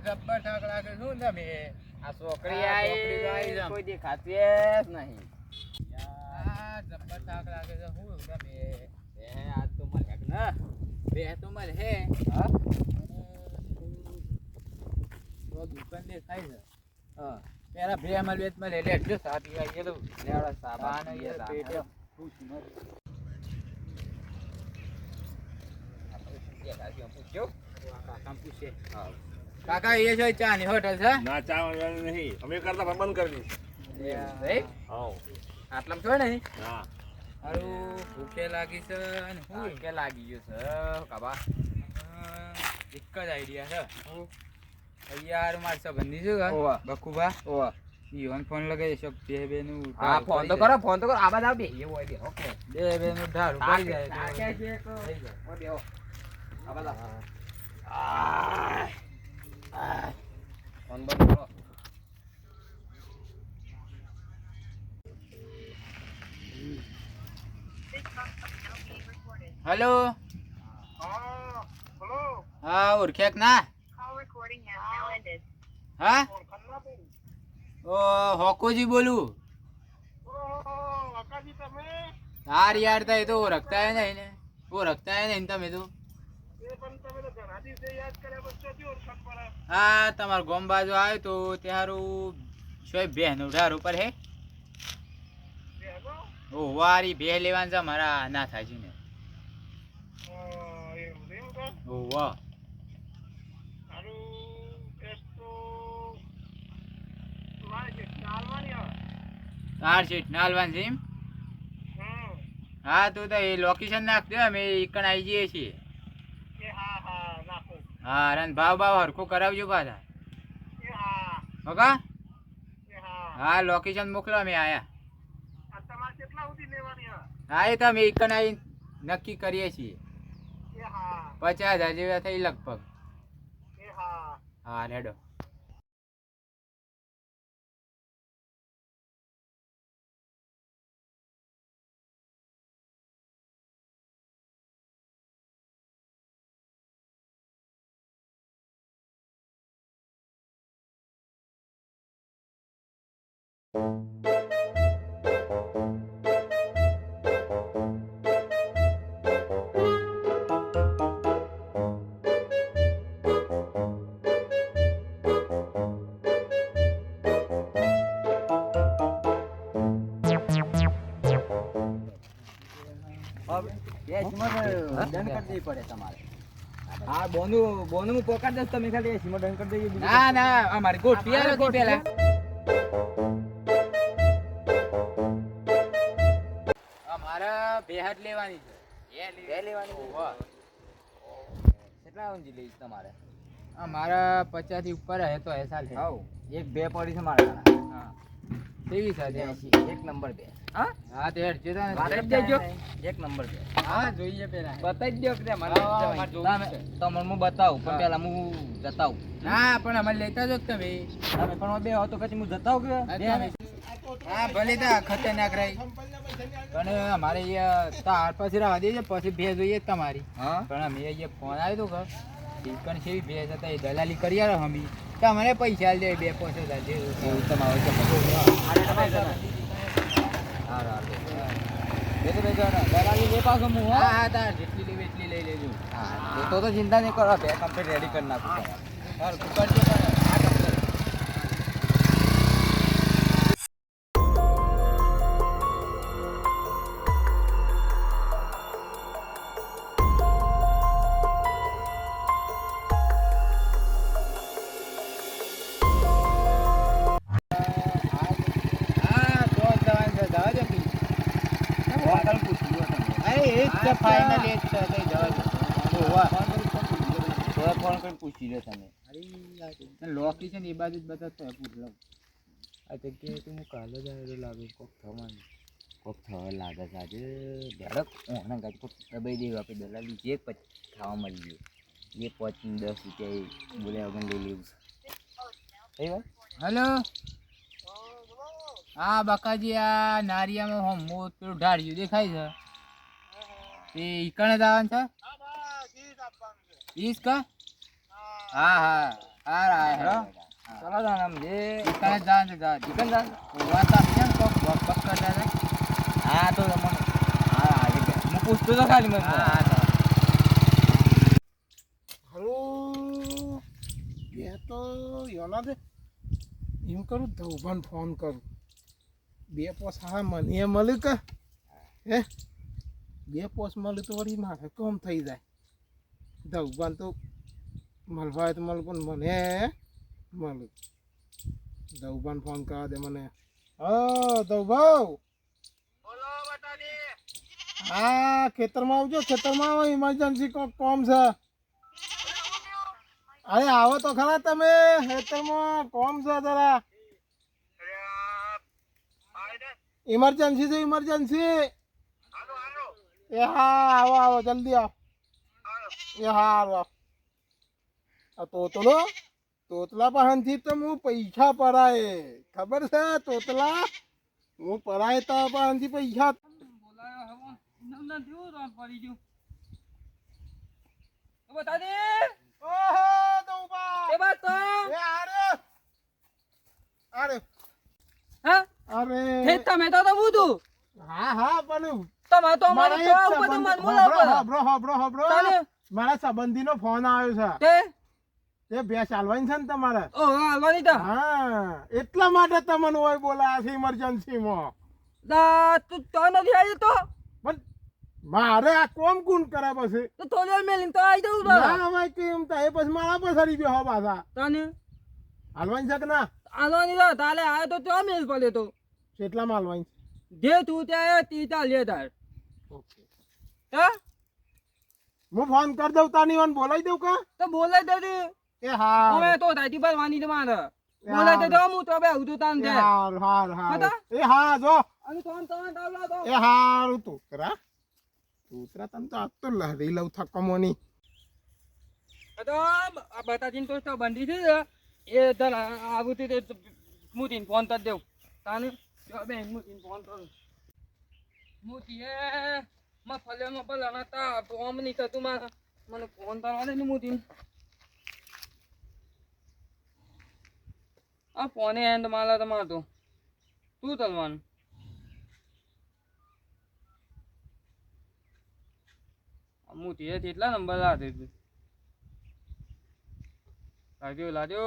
જબ્બર થાક લાગે શું તમે આ છોકરી આવી કોઈ દેખાતી જ નહીં. જબ્બર થાક લાગે છે શું તમે આજ તો મળે ને બે તો મળે હે હા તો દુકાન દેખાય છે હા પેલા બે અમલ વેત મળે લેજો સા પીવા ગયેલો લેવડો સાબા બાને ને પેટે કાકા એ છે ચા ની હોટલ છે ના ચા વાળવાની નહીં અમે કરતા પણ બંધ કરી દીધી હા આટલામાં છો ને હા હારું ભૂખે લાગી છે અને હું કે લાગી ગયો છે કાબા એક જ આઈડિયા છે યાર માર સંબંધી છે ઓવા. બકુભા ઓવા ઈવન ફોન લગાવી શક બે બે નું હા ફોન તો કરો આ બધા બે એવું હોય બે ઓકે બે બે નું ઢારું પડી જાય આ કે છે તો થઈ જાય. ઓય બેહો આ બધા ફોન બંધ કરો હેલો હા ઓળખ્યાક ના હા ઓ હોકોજી બોલું હાર યાર તા એ તો ઓળખતા હે નહીં ને ઓળખતા હે નહીં તમે તો હા તમાર ગોમ બાજુ આવ્યો તો ત્યારું શોય બેન ઉધાર ઉપર હે ઓ વારી બે લેવાનું છે મારા ના થાય છે ને ઓ વાહ તાર સીટ નાલવાન છે એમ હા તો એ લોકેશન નાખ દે અમે એકણ આવી જઈએ છીએ હા રન ભાવ હરખો કરાવજો પાછા ઓકા હા લોકેશન મોકલો અમે આયા હા એ તો અમે એકણ આવી નક્કી કરીએ છીએ 50,000 જેવા થઈ લગભગ હા રેડો દંડ કરી દેવી પડે તમારે હા બોનું પોકાટ દસ તમે ખાલી એસીમાં દંડ કરી દેજો ના ના અમારી ગોઠવી આલો હતી પેલા અમારા બે હાથ લેવાની છે બે લેવાની વાહ કેટલા ઊંચી લઈશ તમારે અમારા 50 થી ઉપર હે તો એ સાલ છે હાઉ એક બે પડી છે મારે હા કેવી સાથે એક નંબર બે હા તે હેડ જેતા બતાવી દેજો એક નંબર બે હા જોઈએ પેલા બતાવી દો કે મને તમને હું બતાવું પણ પેલા હું જતાવું ના પણ અમારે લેતા જો તમે તમે પણ બે હો તો પછી હું જતાવું કે હા ભલે તા ખતરનાક રહી પણ અમારે અહીંયા તાર પછી રહેવા દેજો પછી ભેજ જોઈએ તમારી હા પણ અમે અહીંયા ફોન આવ્યો તો ઘર ઠીકણ છે ભેજ હતા એ દલાલી કરી આલો હમી તમારે પૈસા દે 2-5,000 દે એવું તમારે દલાલી લે પાછો હું હા હા તાર જેટલી લેવી એટલી લઈ લેજો હા તો ચિંતા નહીં કરો બે કમ્પ્લીટ રેડી કરી નાખું સર કરજો પણ આ complete. હા તો જવાનું છે જવા દો કે હોટલ પૂછી લો તમે અરે એ જ છે ફાઇનલ એ જ છે કઈ જવા દો ફોન કરીને પૂછી લો તમે અરે લોકેશન એ બાજુ જ બતાવતો હોય પૂછ લઉં આ જગ્યાએ તો હું કાલે જ આવેલો લાગે કોક થવાનું કોક થવા લાગે છે આજે ધડક ઓના ગાડી કોક દબાઈ દેવું આપણે દલાલી જે ખાવા મળી ગયું એ 5-10 રૂપિયા બોલ્યા વગર લઈ લેવું છે એ વાત હેલો હા બકાજી આ નારિયામાં હમ પેલું ઢાળ્યું દેખાય છે એ ઈકણે જ આવવાનું છે ઈસ કા હા હા હારા ચલો જાન આમ જે ઈકને જાન જા ચિકન જાન વાતા કેમ કોક બક બક કરતા હતા હા તો તમને હા આજે હું પૂછતો તો ખાલી મને હા હલો એ તો યોના દે એમ કરું ધવભાન ફોન કરું બે પોસ હા મને મળ્યું કે હે બે પોસ મળે તો વળી મારે કોમ થઈ જાય ધવભાન તો મળવા તો મળે પણ મને મળ્યું ધવભાન ફોન કરવા દે મને હા ધવભાવ હા ખેતરમાં આવજો ખેતરમાં આવો ઇમરજન્સી કોમ છે અરે આવો તો ખરા તમે ખેતરમાં કોમ છે જરા ઇમરજન્સી છે ઇમરજન્સી એ હા આવો આવો જલ્દી આવો એ હા આવો તોતલા પાસેથી તો હું પૈસા પડાય ખબર છે તોતલા હું પડાય તો પાસેથી પૈસા ઓહો દઉબા એ આરે અરે અરે હા હા પણ મારા સંબંધીનો ફોન આવ્યો છે તે બે ચાલવાની છે ને તમારે હા એટલા માટે તમને હોય બોલાયા છે ઇમરજન્સીમાં પણ મારે આ કોમ કોણ કરે પછી ના હવે કેમ થાય પછી મારા પર સરી ગયો પાછા હાલવાની છે કે ના કેટલામાં હાલવાની જે તું ત્યાં તીતા લે તાર ઓકે હું ફોન કરી દઉં તાની વાન બોલાવી દઉં કા તો બોલાય દે એ હા હવે તો તારી પર વાની તો મારે બોલાય દે હું તો બે ઉતું તાન દે હાર હાર હાર એ હા જો અને તો તાવલા તો એ હારું તોતરા તમ તો આ તો લહરી લઉં થકમોની તો આ બતાજીન તો બંધી છે એ તન આવુતી તે મુતીન ફોન કર દેવ તાને બે મુતીન ફોન કર મુતી એ ફલે માં ભલા નતા ફોન ની થતું મને ફોન કરવા દે ને મુતીન આ ફોને એન્ડ માલા તમારો તું તલવાનું મુતી એ કેટલા નંબર લાદે તું લાજો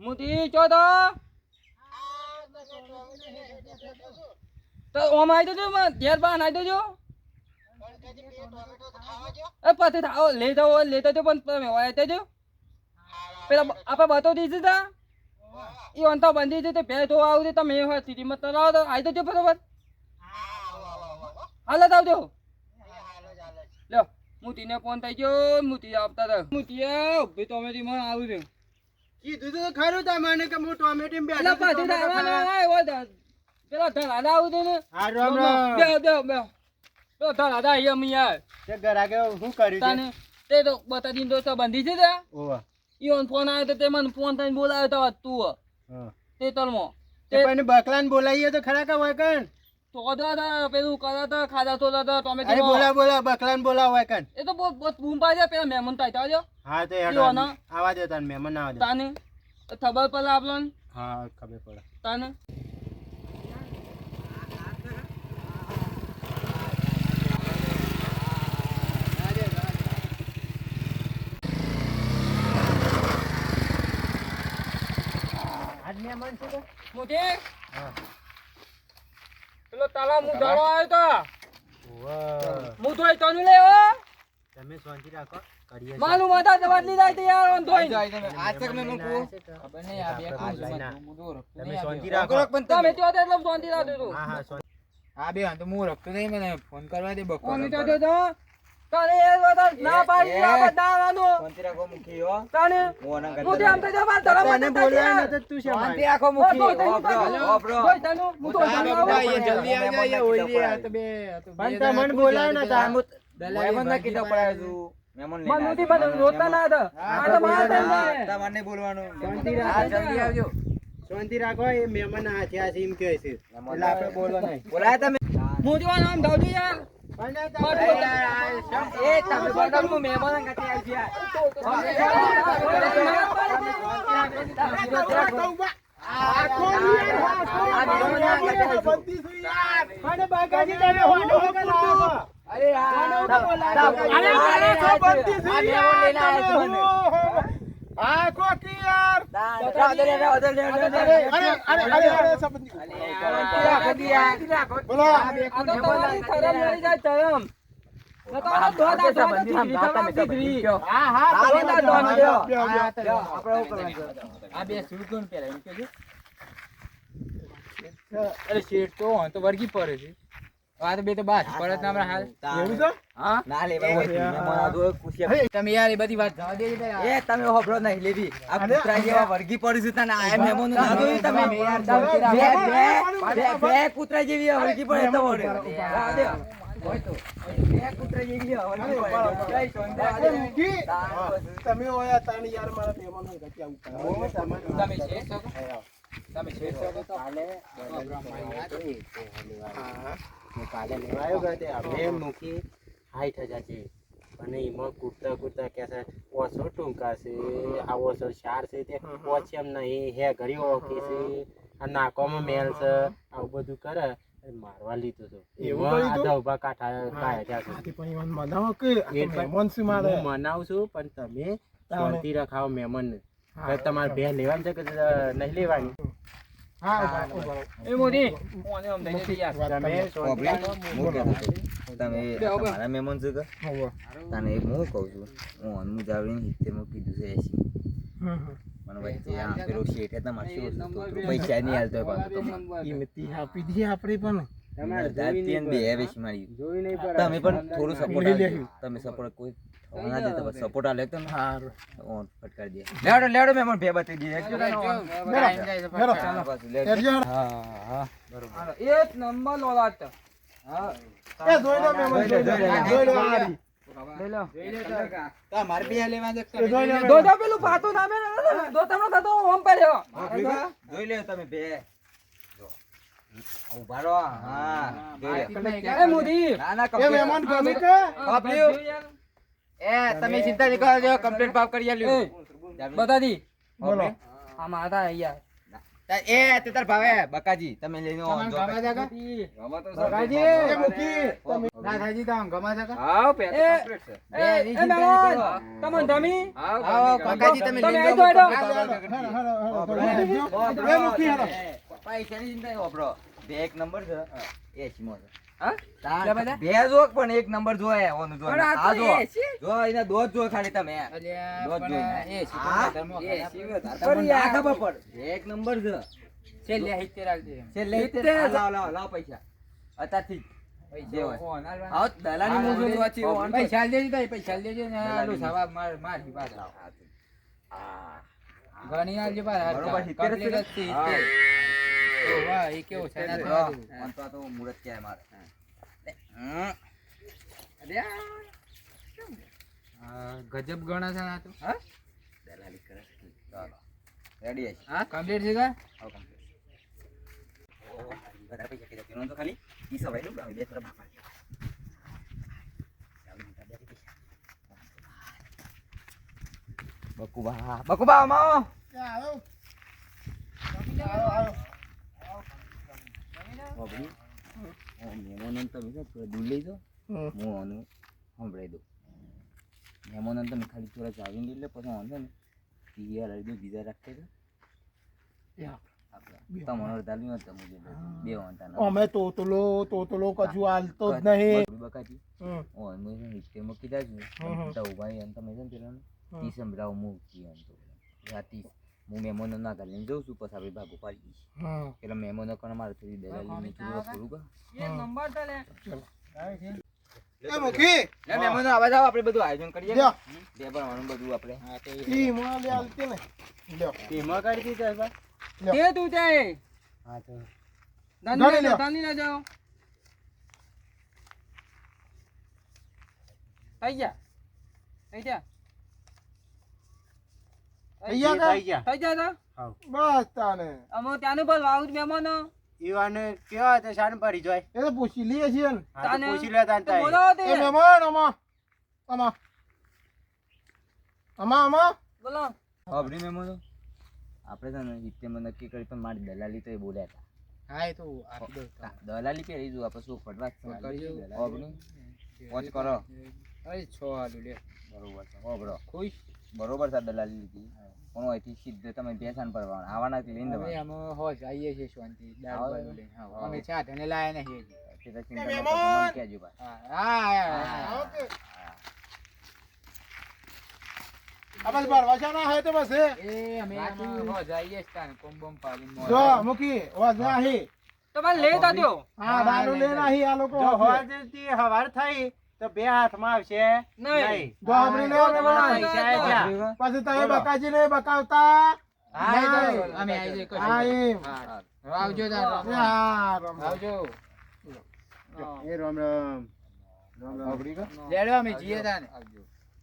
મુતી ચો તો ઓમ આવી દેજો ઘેર બાન આવી દેજો એ પછી લેતા જો પણ તમે હોય દેજો પેલા આપણે બતો દીધી તા એ અંતા બંધી છે તે ભે તો આવતી તમે હોય સ્થિતિમાં તરાવો તો આવી દેજો બરોબર હાલત આવજો લ્યો મુતીને ફોન થઈ ગયો મુતી આપતા હતા મુતી ઉભી ટોમેટી માં આવું છે કીધું તો ખરું તમને કે હું ટોમેટી પેલા પાછી પેલા ધરાડા આવું છે ને હા રામ રામ બે તો ધરાડા અહીંયા યાર તે ગરાગે શું કર્યું તાને તે તો બતા દીન તો બંધી છે ત્યાં ઓવા ઈવન ફોન આવ્યો તો તે મને ફોન થઈને બોલાવ્યો તો તું હા તે તલમાં તે પણ બકલાને બોલાવીએ તો ખરા કા હોય કણ તો હતા પેલું કર્યા હતા ખાધા તોલા હતા તમે અરે બોલા બકલાને બોલાવ હોય કણ એ તો બહુ બૂમ પાડ્યા પેલા મહેમાન થાય આવજો હા તો ઈવન આવા દે તાન મહેમાન આવા દે તાને ખબર પડે આપણને હા ખબર પડે તાને મોટી પેલો તાલા મુ દાડો આવ્યો તો મુ ધોઈ તને લેવો તમે શાંતિ રાખો કરીએ માનું માથા જવાબ લીધા તે યાર ઓન ધોઈ આજ તક મેં મૂકું ખબર નહીં આ બે તમે શાંતિ રાખો તમે તો એટલે શાંતિ રાખજો તું હા હા શાંતિ આ બે તો હું રખતો નહીં મને ફોન કરવા દે બકો કોની તો જો તને એ વાત ના પાડી આ બતાવવાનો શાંતિ રાખો મુખી હો તને મોટી આમ તો જો બાર તરફ મને બોલાય ન તું છે શાંતિ રાખો મુખી ઓબરો ધોઈ તને મુ તો જલ્દી આવી જાય ઓઈ રે આ તો બે પણ તમને બોલાય ન તા મહેમાન ના કીધો પડાય તું મહેમાન મન મોટી બન રોતા ના હતા આ તો મારા તને તમારે બોલવાનું શાંતિ હા જલ્દી આવજો શાંતિ રાખો એ મહેમાન હાથે આ એમ કહે છે એટલે આપણે બોલો નહીં બોલાય તમે મોટી નામ દાવજી યાર એ તમે બંધો હું મહેમાન કાતે આવી આ બે શું કોણ પેલા એમ કેજો અરે શેઠ તો હોય તો વર્ગી પડે છે આ તો બે તો બાદ પડે તો હમણાં હાલ એવું છે? હા ના લેવા હોય મહેમાન આદો ખુશી તમે યાર એ બધી વાત જવા દે એ તમે હોબળો નહીં લેવી આ કૂતરા જેવા વર્ગી પડી છે તને આ મહેમાનો ના જોઈ તમે બે કૂતરા જેવી વર્ગી પડે તો વળે બે કૂતરા જેવી વર્ગી પડે તમે ઓયા તાણી યાર મારા મહેમાનો ઘટી આવું તમે શેઠ છો તમે શેઠ છો તો કાલે લેવાયો ગયો તે આપણે મૂકી 60,000 છે અને એમાં કૂદતા કૂદતા કે છે ઓછો ટૂંકા છે આવો છો ચાર છે તે ઓછેમ નહીં હે ઘડી ઓકી છે આ નાકોમાં મેલ છે આવું બધું કરે મારવા લીધું તો એવું એમાં કર્યું તું? આધા ઉભા કાઠા કાઢ્યા છે આથી પણ ઈવન મનાવો કે આ તો એટલે મહેમાન છે મારે હું મનાવું છું પણ તમે શાંતિ રખાવો મહેમાનને હા. તમારે બે લેવાની છે કે નહીં લેવાની હા ઉભા એ મોદી કોને આમ દઈ દે યાર તમે તમે તમારા મહેમાન છો કે રહો. તને હું કહું છું હું અનમુ જાવડીને હિત્તેમાં કીધું છે 80 મને વચ્ચે આ પેલો શેઠ હતા મારે શું પૈસા નહીં હાલતો કિંમતી આપી દઈએ આપણે પણ તમે પણ થોડું સપોર્ટ લઈ આપજો લેશું. તમે સપોર્ટ કોઈ થવા ના દેતા સપોર્ટ આલે તો ને હારું. ઓન ફટકારી દે લેડો મહેમાન બે બતાવી દે કરજો. હા એક નંબર લોલાટ એ જોઈ લો મહેમાન, જોઈ લો. જોઈ લો હારી. લઈ લો તમારે બે લેવા છે એ જોઈ લો દો દો પેલું પાતું નામે દો તમને થતો ઓમ પડ્યો જોઈ લે તમે બે ઉભા રહો હા જોઈ લે એ મોદી ના ના એ મહેમાન ગમે કે એ તમે ચિંતા નહીં કરો કમ્પ્લીટ ભાવ કરી આલ્યું બતા દી બોલો. આ માતા યાર એ તે તાર ભાવે બકાજી તમે લઈને આવો. તમને ગમે છે કે? કાકાજી, એ મૂકી. તમે ના થાજી તમને ગમે છે કે? એ મેમન તમને ધમી આવો કાકાજી તમે તમે લઈ આઈ જાઓ. જાઓ. એ મૂકી હાલો. પૈસાની ચિંતા નહીં વાપરો બે એક નંબર છે 80 માં છે હા તાણ બધા? બે જો પણ એક નંબર જોય ઓનું જો પણ આ તો આ જો 80? જો એને દોધ જો ખાલી તમે અલ્યા, દોધ પણ જોઈને. એ શીખો હા? ધર્મો એ ખરાબ. શીખો તમને ના ખબર પડે એક નંબર છે છેલ્લે 70 રાખજે. છેલ્લે લાવ લાવ લાવ પૈસા અત્યારથી પૈસા દેવાય. ઓન આલવાના. આવો દલાલી મૂળ જો વાંચી ઓન પૈસા આલ દેજે તારી, પૈસા આલ દેજે ને દલાલી આલું સવા મારી પાસે. ઘણી આલજે પાછા. બરોબર, 70 complete જ છે, હા. 70. ઓ વાહ, એ કેવું છે? એના તો હા, આલું. આમ તો આ તો મુહૂર્ત કહેવાય મારે હા, ગજબ ગણા છે ને આ તો. દલાલી કરે છે. ચાલો રેડી છે હા, complete છે કા? આવો complete. ઓહો, બધા પૈસા કીધા પેલો તો ખાલી ઈ સવાય નું બે તરફ બાપા બકુબા માઓ આવો. બાબરી ઓ મહેમાનો તમે છે થોડા દૂર લઈ જાઓ હું આનું સંભળાઈ દઉં મહેમાનો તમે ખાલી થોડા ચાવીને એટલે પછી વાંધો ને ટીઆર આવી દો બીજા રાખે છે તમારો દાલી વાત તમે બે વાંધા ના અમે તોતલો કજુ હાલતો જ નહીં. બકાજી હમ. ઓ અમે હિસ્સે મૂકી દાજો તો ઉભા એમ તમે છે ને પેલા ઈ સંભળાવ મૂકી એમ તો રાતી હું મહેમાનો ના લઈને જઉં છું પછી આપણે ભાગો પાડી દઈશ હમ. પેલા મહેમાનો પણ મારે થોડી દલાલી થોડું કા એક નંબર તો લે એ મૂકી. મહેમાનો આવા જાવ આપણે બધું આયોજન કરીએ લ્યો. બે ભણવાનું બધું આપણે ઈ મોં લે હાલતી ને. લ્યો. એમાં કાઢી દીધા બા તે તું જાય હા તો ગણી લ્યો. દાની ના જાઓ થઈ ગયા થઈ ગયા અહીંયા કા? થઈ ગયા તા બસ તાને. અમે ત્યાંનું પણ વાવું જ મહેમાનો ઈવાને કેવા તે શાન ભરી જોય એ તો પૂછી લઈએ છીએ ને. હા તો તાને- પૂછી લે તાન તો તાઈ. બોલાવો તે. એ મહેમાન આમાં આમાં આમાં આમાં બોલો. અભરી મેમોનો આપણે છે ને હિત્તેમાં નક્કી કરી પણ મારી દલાલી તો એ બોલ્યા હતા હા એ તો આપી દઉં તો. દલાલી પહેરી જો આપણે શું ફટવા કરજો. અભરી વોચ કરો અરે 6 આલુ લે બરોબર છે અભરો ખુશ બરોબર છે દલાલી લીધી પણ અહીંથી સીધે તમે બેસાન પરવાના આવાના લઈને અમે દેવાના આમાં હોજ આવીએ છીએ શાંતિ દાળ આવો. બાળ લઈને હા અમે ચા ધને લાયા નહીં હજી. તે તો ચિંતા ન કરતા, મને કહેજો ભાઈ હા હા ઓકે આ બસ ભરવાના હે તો બસ એ અમે આમાં હોજ આવીએ છીએ તાન કોમ બોમ પાડીને મોજ. જો મૂકી વાજા હી તમારે લઈ તા દ્યો. હા દારૂ લેના હી આ લોકો જો હોજથી હવાર થઈ તો બે હાથમાં આવશે નહીં. જો આપણી લે મહેમાન પૈસા એ જ્યાં. પછી તમે બકાજી ને બકાવતા હા એ તો નહીં. અમે આવીએ કશું. હા એમ હા. આવજો તાન. હા રમ. આવજો એ રામ રામ રામ રામ. લેડો અમે જઈએ તાન.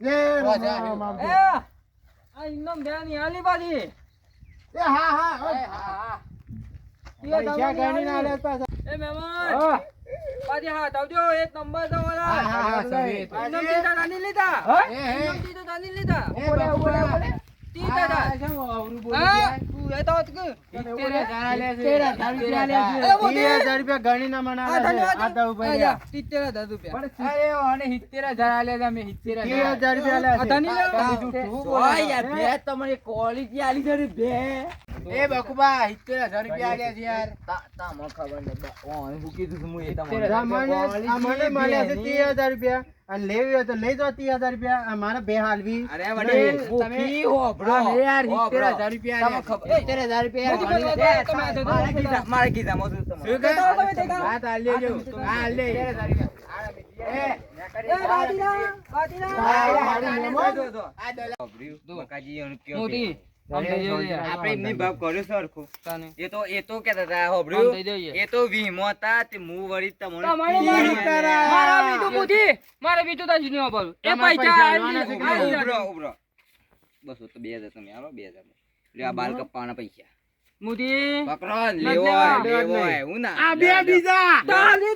લે વાજા રમ, હી. રમ, એ રમ. આ ઇન્દમ બેની આલી બાજી. એ હા હા હા હા પૈસા ગણી ના લેતા એ મહેમાન. બાજી હાથ આવજો. એક નંબર તો હા હા હા સવે તો. ઇન્દમ તીતા નાની લીધા. એ હે ઇન્દમ તીતા નાની લીધા. એ બોલે તીતા તા. આવરું બોલી હા ગયા. તું એ તો અટક. 70,000 રૂપિયા લે છે. 70,000 રૂપિયા લે છે. 30,000 રૂપિયા ગણી ના મનાવે છે. આ તો ઉભા રહ્યા. 70,000 રૂપિયા. અરે અને 70,000 લે છે અમે 70,000. 30,000 રૂપિયા લે છે. અઢાની લે. તમે જૂઠું બોલો. તમારી ક્વોલિટી આલી છે બે એ બકુબા 70,000 રૂપિયા લે છે યાર. તામાં ખબર નહીં હું કીધું છું હું એ આ મને મળ્યા છે 30,000 રૂપિયા અને લેવી હોય તો લઈ જાઓ 30,000 રૂપિયા આ મારે બે હાલવી અરે તમે- વડીલ તમે હોભળો યાર 70,000 રૂપિયા લે. 70,000 રૂપિયા મોટી યાર મોટી વાત તમે આ તો મારા કીધામાં હતું શું તમારે કહે? બતાવો તમે તે કામ. વાત આ લેજો. હા લે 70,000 રૂપિયા. એ બાટીના બાટીના. આ દલાલ. બકાજી એનું કયો મોટી કે? આમ થઈ જઈએ. આપણે એમની ભાવ કર્યો સરખો તાને. એ તો કહેતા હતા આમ હોભળ્યું થઈ જઈએ. એ તો વીમો હતા તે હું વળી તમને તમારે પીએ મારું ને. કરાય. મારા બીજું બુદ્ધિ મારે બીજું તાજી નહીં વાપરવું. એ તમારે પૈસા પૈસા આલી આલવાના છે. આલી ઉભરો, જાજો. ઉભરો. બસો તો 2,000 તમે આલો 2,000 લે આ બાલ કપાવાના પૈસા મોટી પકડો નથી લેવો લેવા. લેવો હું ના આ બે બીજા તાલી